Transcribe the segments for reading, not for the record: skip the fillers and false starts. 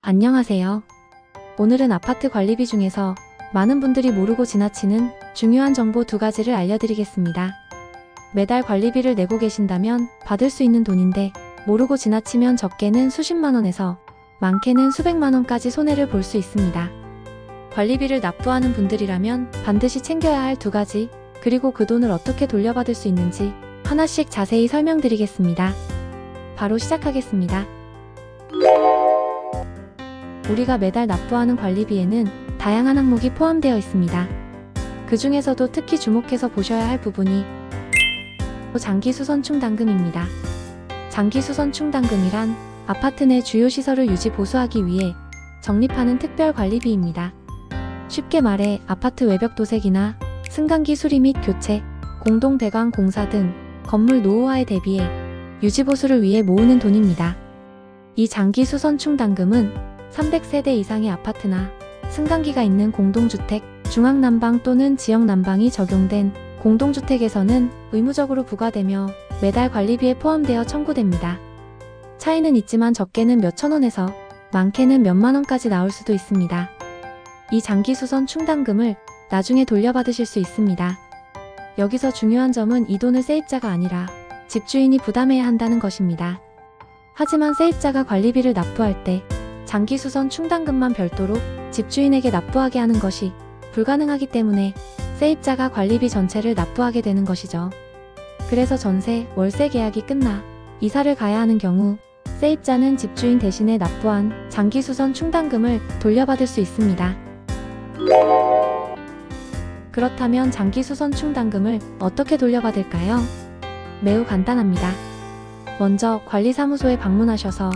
안녕하세요. 오늘은 아파트 관리비 중에서 많은 분들이 모르고 지나치는 중요한 정보 2가지를 알려드리겠습니다. 매달 관리비를 내고 계신다면 받을 수 있는 돈인데 모르고 지나치면 적게는 수십만 원에서 많게는 수백만 원까지 손해를 볼 수 있습니다. 관리비를 납부하는 분들이라면 반드시 챙겨야 할 2가지, 그리고 그 돈을 어떻게 돌려받을 수 있는지 하나씩 자세히 설명드리겠습니다. 바로 시작하겠습니다. 우리가 매달 납부하는 관리비에는 다양한 항목이 포함되어 있습니다. 그 중에서도 특히 주목해서 보셔야 할 부분이 장기수선충당금입니다. 장기수선충당금이란 아파트 내 주요 시설을 유지 보수하기 위해 적립하는 특별 관리비입니다. 쉽게 말해 아파트 외벽 도색이나 승강기 수리 및 교체, 공동 배관 공사 등 건물 노후화에 대비해 유지 보수를 위해 모으는 돈입니다. 이 장기수선충당금은 300세대 이상의 아파트나 승강기가 있는 공동주택, 중앙난방 또는 지역난방이 적용된 공동주택에서는 의무적으로 부과되며 매달 관리비에 포함되어 청구됩니다. 차이는 있지만 적게는 몇천 원에서 많게는 몇만 원까지 나올 수도 있습니다. 이 장기수선충당금을 나중에 돌려받으실 수 있습니다. 여기서 중요한 점은 이 돈을 세입자가 아니라 집주인이 부담해야 한다는 것입니다. 하지만 세입자가 관리비를 납부할 때 장기수선충당금만 별도로 집주인에게 납부하게 하는 것이 불가능하기 때문에 세입자가 관리비 전체를 납부하게 되는 것이죠. 그래서 전세, 월세 계약이 끝나 이사를 가야 하는 경우 세입자는 집주인 대신에 납부한 장기수선충당금을 돌려받을 수 있습니다. 그렇다면 장기수선충당금을 어떻게 돌려받을까요? 매우 간단합니다. 먼저 관리사무소에 방문하셔서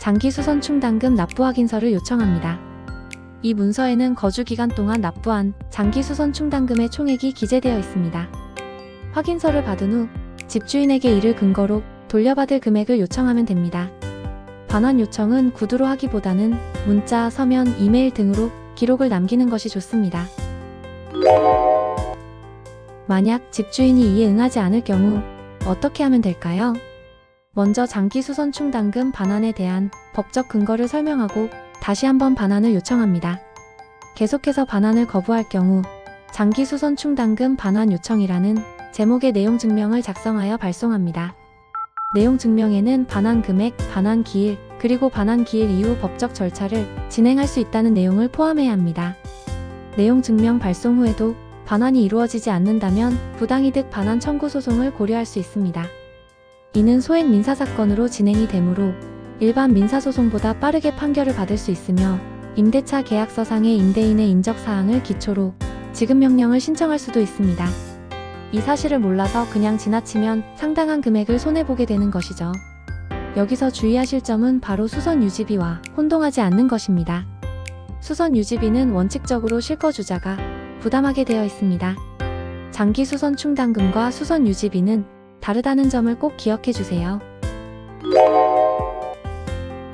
장기수선충당금 납부 확인서를 요청합니다. 이 문서에는 거주기간 동안 납부한 장기수선충당금의 총액이 기재되어 있습니다. 확인서를 받은 후 집주인에게 이를 근거로 돌려받을 금액을 요청하면 됩니다. 반환 요청은 구두로 하기보다는 문자, 서면, 이메일 등으로 기록을 남기는 것이 좋습니다. 만약 집주인이 이에 응하지 않을 경우 어떻게 하면 될까요? 먼저 장기수선충당금 반환에 대한 법적 근거를 설명하고 다시 한번 반환을 요청합니다. 계속해서 반환을 거부할 경우 장기수선충당금 반환 요청이라는 제목의 내용 증명을 작성하여 발송합니다. 내용 증명에는 반환 금액, 반환 기일, 그리고 반환 기일 이후 법적 절차를 진행할 수 있다는 내용을 포함해야 합니다. 내용 증명 발송 후에도 반환이 이루어지지 않는다면 부당이득 반환 청구 소송을 고려할 수 있습니다. 이는 소액 민사사건으로 진행이 되므로 일반 민사소송보다 빠르게 판결을 받을 수 있으며 임대차 계약서상의 임대인의 인적사항을 기초로 지급명령을 신청할 수도 있습니다. 이 사실을 몰라서 그냥 지나치면 상당한 금액을 손해보게 되는 것이죠. 여기서 주의하실 점은 바로 수선유지비와 혼동하지 않는 것입니다. 수선유지비는 원칙적으로 실거주자가 부담하게 되어 있습니다. 장기수선충당금과 수선유지비는 다르다는 점을 꼭 기억해 주세요.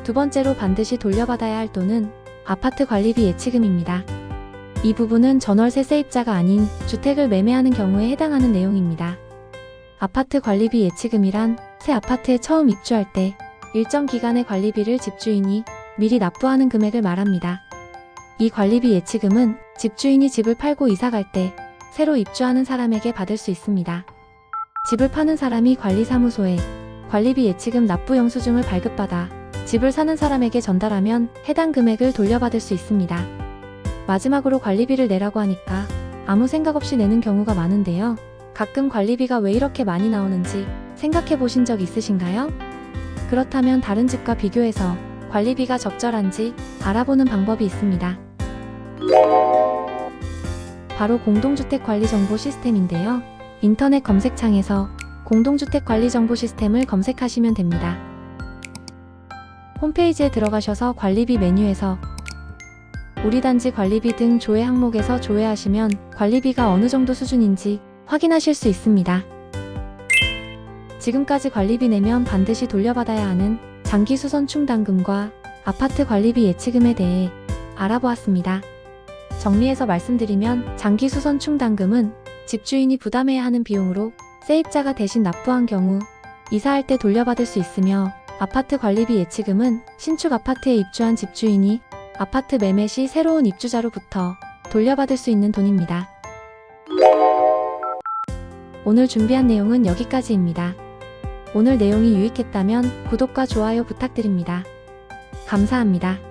두 번째로 반드시 돌려받아야 할 돈은 아파트 관리비 예치금입니다. 이 부분은 전월세 세입자가 아닌 주택을 매매하는 경우에 해당하는 내용입니다. 아파트 관리비 예치금이란 새 아파트에 처음 입주할 때 일정 기간의 관리비를 집주인이 미리 납부하는 금액을 말합니다. 이 관리비 예치금은 집주인이 집을 팔고 이사갈 때 새로 입주하는 사람에게 받을 수 있습니다. 집을 파는 사람이 관리사무소에 관리비 예치금 납부 영수증을 발급받아 집을 사는 사람에게 전달하면 해당 금액을 돌려받을 수 있습니다. 마지막으로 관리비를 내라고 하니까 아무 생각 없이 내는 경우가 많은데요. 가끔 관리비가 왜 이렇게 많이 나오는지 생각해 보신 적 있으신가요? 그렇다면 다른 집과 비교해서 관리비가 적절한지 알아보는 방법이 있습니다. 바로 공동주택관리정보 시스템인데요. 인터넷 검색창에서 공동주택관리정보 시스템을 검색하시면 됩니다. 홈페이지에 들어가셔서 관리비 메뉴에서 우리 단지 관리비 등 조회 항목에서 조회하시면 관리비가 어느 정도 수준인지 확인하실 수 있습니다. 지금까지 관리비 내면 반드시 돌려받아야 하는 장기수선충당금과 아파트 관리비 예치금에 대해 알아보았습니다. 정리해서 말씀드리면 장기수선충당금은 집주인이 부담해야 하는 비용으로 세입자가 대신 납부한 경우 이사할 때 돌려받을 수 있으며 아파트 관리비 예치금은 신축 아파트에 입주한 집주인이 아파트 매매 시 새로운 입주자로부터 돌려받을 수 있는 돈입니다. 오늘 준비한 내용은 여기까지입니다. 오늘 내용이 유익했다면 구독과 좋아요 부탁드립니다. 감사합니다.